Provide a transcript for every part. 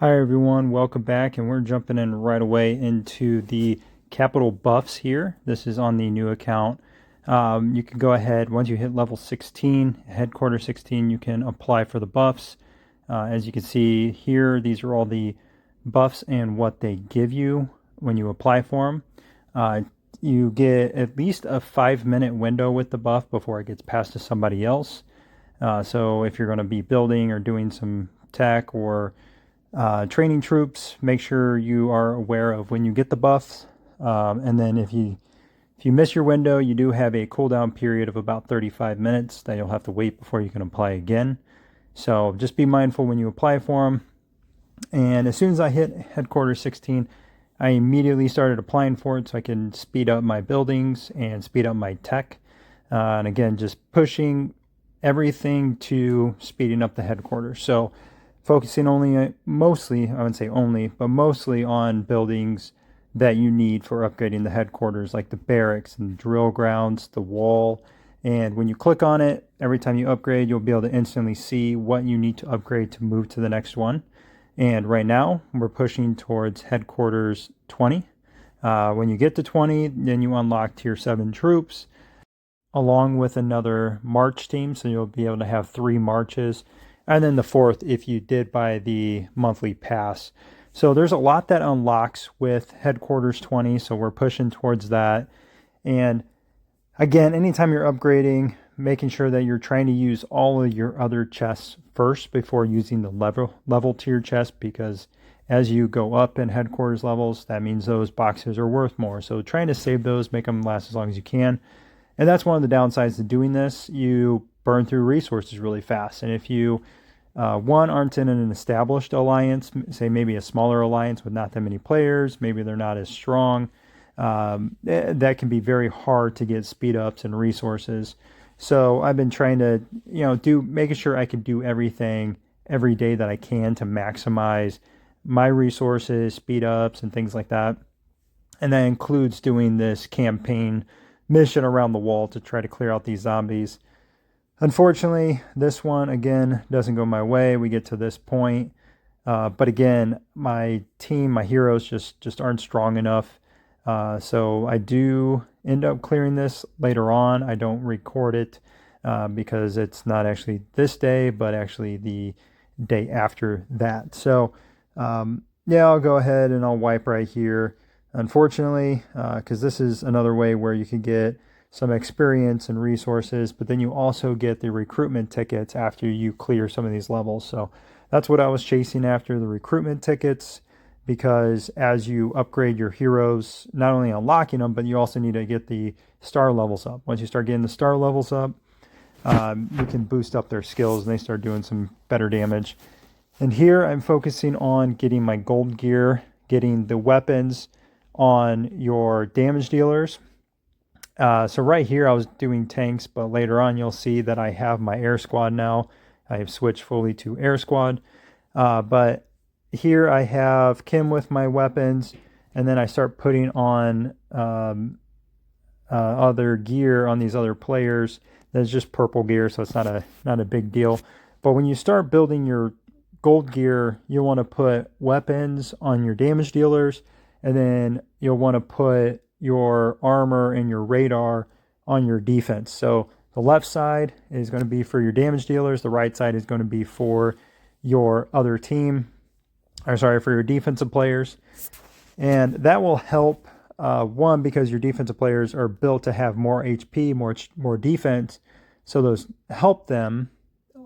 Hi everyone, welcome back, and we're jumping in right away into the capital buffs here. This is on the new account. You can go ahead, once you hit level 16, headquarters 16, you can apply for the buffs. As you can see here, these are all the buffs and what they give you when you apply for them. You get at least a 5-minute window with the buff before it gets passed to somebody else. So if you're going to be building or doing some tech or training troops, make sure you are aware of when you get the buffs. And then if you miss your window, you do have a cooldown period of about 35 minutes that you'll have to wait before you can apply again. So just be mindful when you apply for them. And as soon as I hit headquarters 16, I immediately started applying for it so I can speed up my buildings and speed up my tech. And again, just pushing everything to speeding up the headquarters. So focusing mostly, I wouldn't say only, but mostly on buildings that you need for upgrading the headquarters, like the barracks and drill grounds, the wall. And when you click on it, every time you upgrade, you'll be able to instantly see what you need to upgrade to move to the next one. And right now, we're pushing towards headquarters 20. When you get to 20, then you unlock tier 7 troops, along with another march team. So you'll be able to have 3 marches. And then the 4th if you did buy the monthly pass. So there's a lot that unlocks with headquarters 20, so we're pushing towards that. And again, anytime you're upgrading, making sure that you're trying to use all of your other chests first before using the level tier chest, because as you go up in headquarters levels, that means those boxes are worth more. So trying to save those, make them last as long as you can. And that's one of the downsides to doing this. You burn through resources really fast. And if you, aren't in an established alliance, say maybe a smaller alliance with not that many players, maybe they're not as strong, that can be very hard to get speed ups and resources. So I've been trying to, making sure I can do everything every day that I can to maximize my resources, speed ups, and things like that. And that includes doing this campaign mission around the wall to try to clear out these zombies. Unfortunately, this one, again, doesn't go my way. We get to this point. But again, my team, my heroes just aren't strong enough. So I do end up clearing this later on. I don't record it because it's not actually this day, but actually the day after that. So yeah, I'll go ahead and I'll wipe right here. Unfortunately, because this is another way where you can get some experience and resources, but then you also get the recruitment tickets after you clear some of these levels. So that's what I was chasing after, the recruitment tickets, because as you upgrade your heroes, not only unlocking them, but you also need to get the star levels up. Once you start getting the star levels up, you can boost up their skills and they start doing some better damage. And here I'm focusing on getting my gold gear, getting the weapons on your damage dealers. So right here I was doing tanks, but later on you'll see that I have my air squad now. I have switched fully to air squad. But here I have Kim with my weapons, and then I start putting on other gear on these other players. That's just purple gear, so it's not a big deal. But when you start building your gold gear, you want to put weapons on your damage dealers, and then you'll want to put your armor and your radar on your defense. So the left side is going to be for your damage dealers. The right side is going to be for your other team, for your defensive players. And that will help, one, because your defensive players are built to have more HP, more defense. So those help them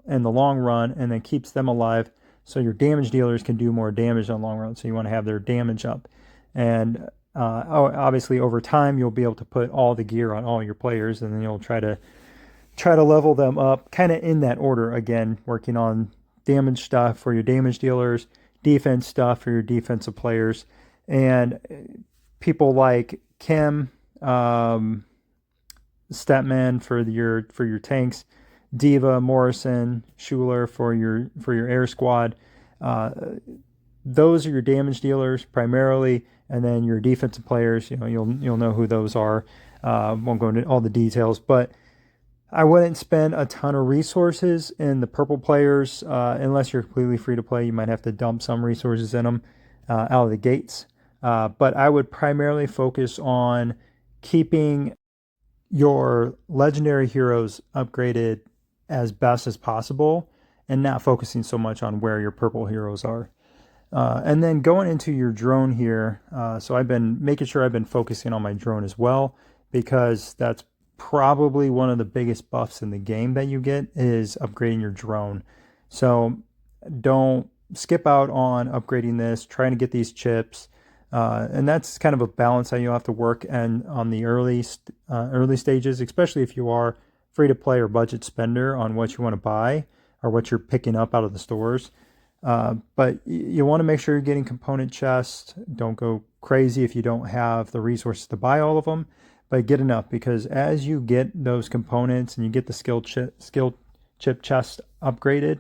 in the long run and then keeps them alive. So your damage dealers can do more damage in the long run. So you want to have their damage up. And obviously over time you'll be able to put all the gear on all your players, and then you'll try to level them up kind of in that order. Again, working on damage stuff for your damage dealers, defense stuff for your defensive players, and people like Kim, Stepman for your tanks, Diva, Morrison, Schuler for your air squad. Those are your damage dealers primarily, and then your defensive players, you'll know who those are. Won't go into all the details, but I wouldn't spend a ton of resources in the purple players unless you're completely free to play. You might have to dump some resources in them out of the gates. But I would primarily focus on keeping your legendary heroes upgraded as best as possible and not focusing so much on where your purple heroes are. And then going into your drone here, so I've been making sure I've been focusing on my drone as well, because that's probably one of the biggest buffs in the game that you get is upgrading your drone. So don't skip out on upgrading this, trying to get these chips. And that's kind of a balance that you'll have to work and on the early stages, especially if you are free to play or budget spender on what you want to buy or what you're picking up out of the stores. But you want to make sure you're getting component chests. Don't go crazy if you don't have the resources to buy all of them, but get enough, because as you get those components and you get the skill chip chest upgraded,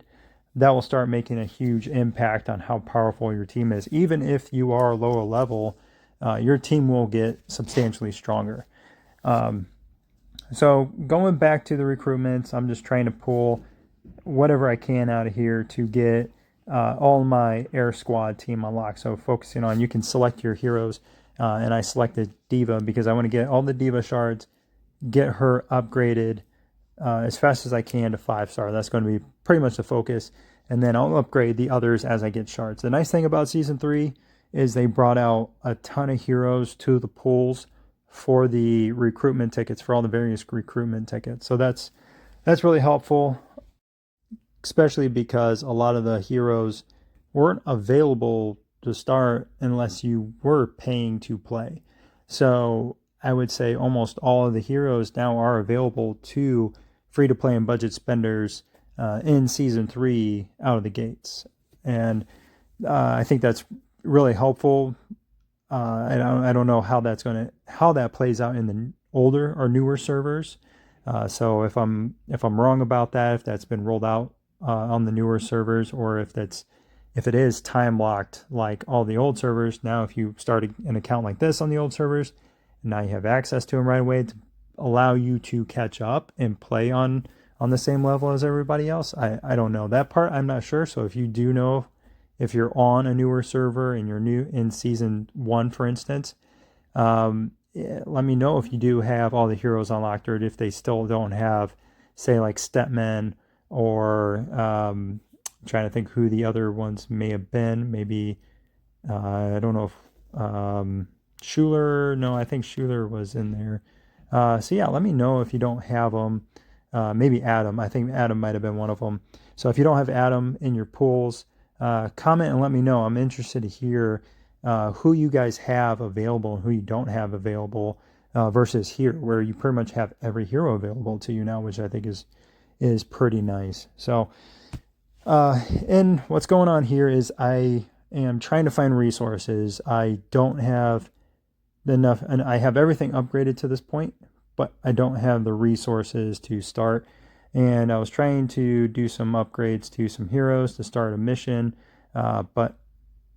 that will start making a huge impact on how powerful your team is. Even if you are lower level, your team will get substantially stronger. So going back to the recruitments, I'm just trying to pull whatever I can out of here to get all my air squad team unlocked. So focusing on, you can select your heroes, and I selected Diva because I want to get all the Diva shards, get her upgraded as fast as I can to 5-star. That's going to be pretty much the focus. And then I'll upgrade the others as I get shards. The nice thing about Season 3 is they brought out a ton of heroes to the pools for the recruitment tickets, for all the various recruitment tickets. So that's really helpful, especially because a lot of the heroes weren't available to start unless you were paying to play. So I would say almost all of the heroes now are available to free to play and budget spenders in Season 3 out of the gates. And I think that's really helpful. I don't know how that plays out in the older or newer servers. So if I'm wrong about that, if that's been rolled out on the newer servers, or if it is time locked like all the old servers. Now, if you start an account like this on the old servers, now you have access to them right away to allow you to catch up and play on the same level as everybody else. I don't know that part. I'm not sure. So if you do know, if you're on a newer server and you're new in Season 1, for instance, let me know if you do have all the heroes unlocked, or if they still don't have, say, like Stepman, or I'm trying to think who the other ones may have been. Maybe, I don't know if Schuler. No, I think Schuler was in there. So yeah, let me know if you don't have them. Maybe Adam. I think Adam might have been one of them. So if you don't have Adam in your pools, comment and let me know. I'm interested to hear who you guys have available and who you don't have available, versus here, where you pretty much have every hero available to you now, which I think is pretty nice. So, and what's going on here is I am trying to find resources. I don't have enough, and I have everything upgraded to this point, but I don't have the resources to start. And I was trying to do some upgrades to some heroes to start a mission, but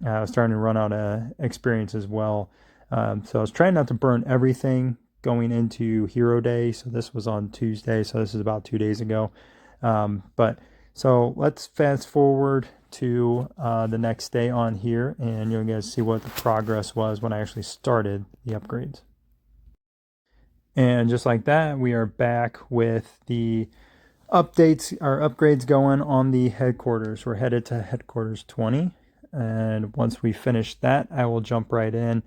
I was starting to run out of experience as well. So I was trying not to burn everything going into Hero Day. So this was on Tuesday, so this is about 2 days ago. But so let's fast forward to the next day on here, and you'll guys see what the progress was when I actually started the upgrades. And just like that, we are back with the updates, our upgrades going on the headquarters. We're headed to headquarters 20. And once we finish that, I will jump right in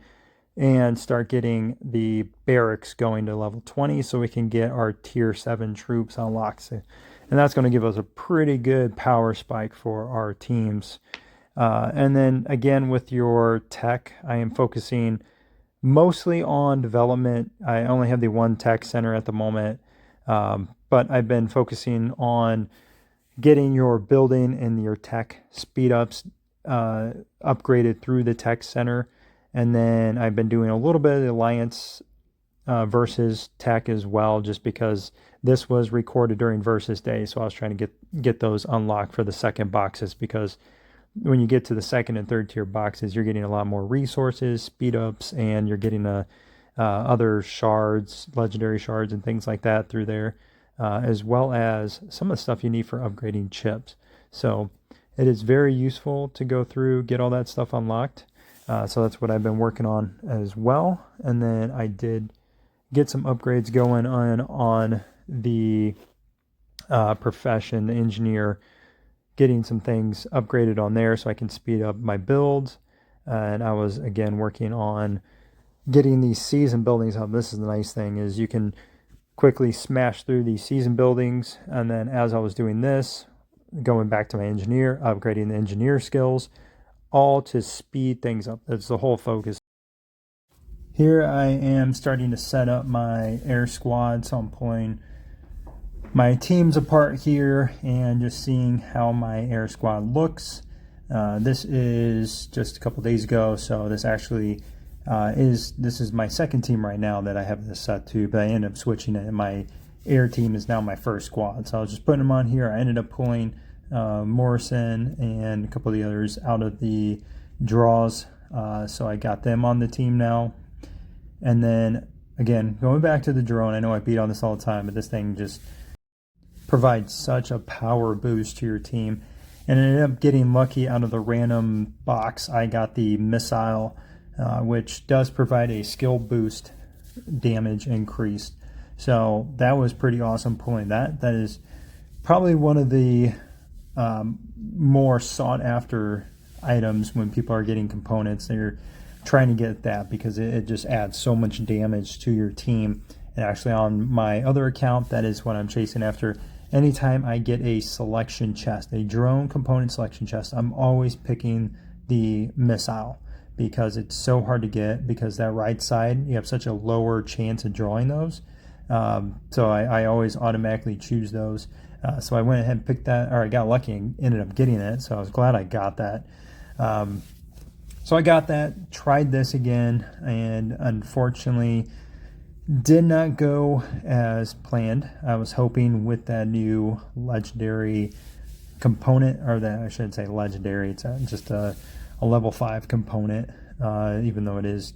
and start getting the barracks going to level 20 so we can get our tier 7 troops unlocked. And that's going to give us a pretty good power spike for our teams. And then again, with your tech, I am focusing mostly on development. I only have the one tech center at the moment, but I've been focusing on getting your building and your tech speed ups upgraded through the tech center. And then I've been doing a little bit of the alliance versus tech as well, just because this was recorded during versus day. So I was trying to get those unlocked for the second boxes, because when you get to the second and third tier boxes, you're getting a lot more resources, speed ups, and you're getting other shards, legendary shards and things like that through there. as well as some of the stuff you need for upgrading chips. So it is very useful to go through, get all that stuff unlocked. So that's what I've been working on as well. And then I did get some upgrades going on the profession, the engineer, getting some things upgraded on there so I can speed up my builds. And I was, again, working on getting these season buildings up. This is the nice thing, is you can quickly smash through these season buildings. And then as I was doing this, going back to my engineer, upgrading the engineer skills, all to speed things up. That's the whole focus. Here I am starting to set up my air squad, so I'm pulling my teams apart here and just seeing how my air squad looks. This is just a couple days ago, so this actually this is my second team right now that I have this set to, but I ended up switching it, and my air team is now my first squad. So I was just putting them on here. I ended up pulling Morrison and a couple of the others out of the draws, so I got them on the team now. And then again, going back to the drone, I know I beat on this all the time, but this thing just provides such a power boost to your team. And I ended up getting lucky out of the random box. I got the missile, which does provide a skill boost damage increase. So that was pretty awesome pulling that. That is probably one of the more sought after items when people are getting components. They're trying to get that because it just adds so much damage to your team. And actually on my other account, that is what I'm chasing after. Anytime I get a selection chest, a drone component selection chest, I'm always picking the missile because it's so hard to get, because that right side, you have such a lower chance of drawing those. So I always automatically choose those. So I went ahead and picked that, or I got lucky and ended up getting it. So I was glad I got that. So I got that, tried this again, and unfortunately did not go as planned. I was hoping with that new legendary component, or that I should say legendary, it's just a level 5 component, even though it is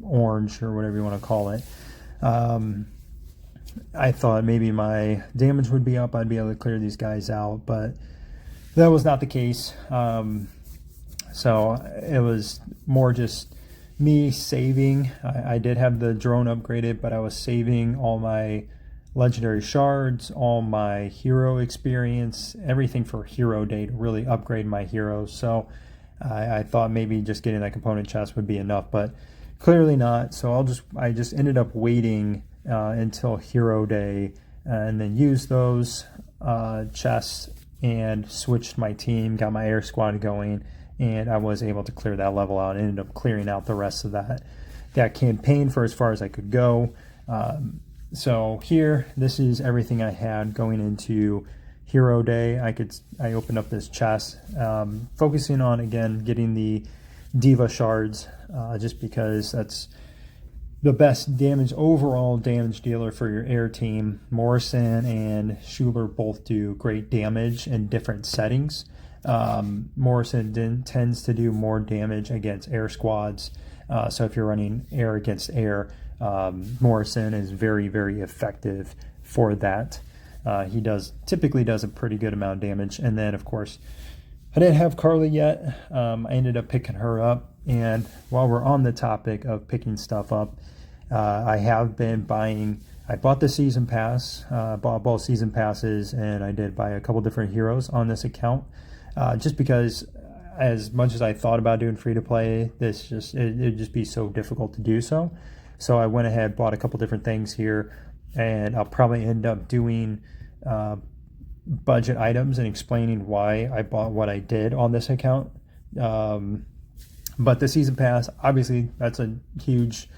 orange or whatever you want to call it. I thought maybe my damage would be up, I'd be able to clear these guys out, but that was not the case. So it was more just me saving. I did have the drone upgraded, but I was saving all my legendary shards, all my hero experience, everything for hero day to really upgrade my heroes. So I thought maybe just getting that component chest would be enough, but clearly not. So I just ended up waiting until hero day and then used those chests and switched my team, got my air squad going, and I was able to clear that level out and ended up clearing out the rest of that campaign for as far as I could go. So here, this is everything I had going into Hero Day. I opened up this chest, focusing on, again, getting the Diva shards, just because that's the best overall damage dealer for your air team. Morrison and Schuler both do great damage in different settings. Morrison tends to do more damage against air squads. So if you're running air against air, Morrison is very, very effective for that. He typically does a pretty good amount of damage. And then, of course, I didn't have Carly yet. I ended up picking her up. And while we're on the topic of picking stuff up, I have been buying. I bought the season pass, bought both season passes, and I did buy a couple different heroes on this account. Just because, as much as I thought about doing free to play, it'd just be so difficult to do so. So I went ahead, bought a couple different things here, and I'll probably end up doing budget items and explaining why I bought what I did on this account. But the season pass, obviously, that's a huge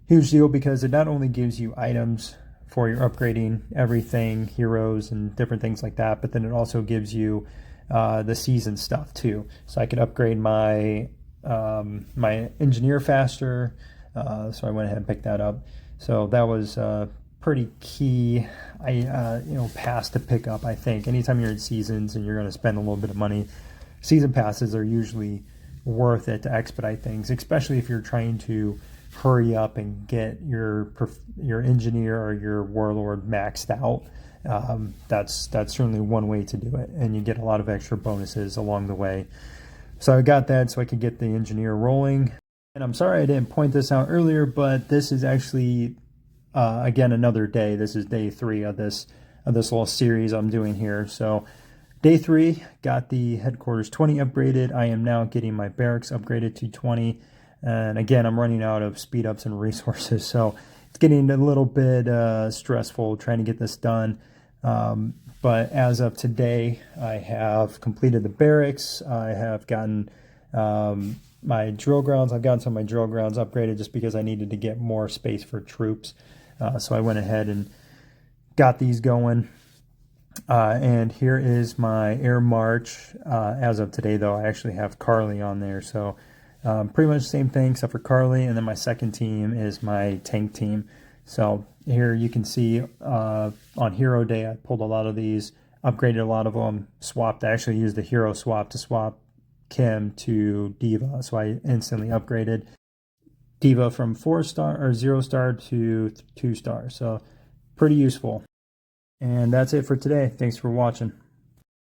deal because it not only gives you items for your upgrading everything, heroes and different things like that, but then it also gives you the season stuff too. So I could upgrade my my engineer faster. So I went ahead and picked that up. So that was pretty key. Pass to pick up. I think anytime you're in seasons and you're going to spend a little bit of money, season passes are usually worth it to expedite things, especially if you're trying to hurry up and get your engineer or your warlord maxed out, that's certainly one way to do it, and you get a lot of extra bonuses along the way. So I got that so I could get the engineer rolling. And I'm sorry I didn't point this out earlier, but this is actually again another day. This is day 3 of this little series I'm doing here. So day 3, got the headquarters 20 upgraded. I am now getting my barracks upgraded to 20. And again, I'm running out of speed ups and resources, so it's getting a little bit stressful trying to get this done. But as of today, I have completed the barracks. I have gotten my drill grounds. I've gotten some of my drill grounds upgraded just because I needed to get more space for troops. So I went ahead and got these going. And here is my air march. As of today, though, I actually have Carly on there. So pretty much the same thing except for Carly. And then my second team is my tank team. So here you can see on Hero Day, I pulled a lot of these, upgraded a lot of them, swapped. I actually used the hero swap to swap Kim to Diva. So I instantly upgraded Diva from 4-star or 0-star to 2-star. So pretty useful. And that's it for today. Thanks for watching.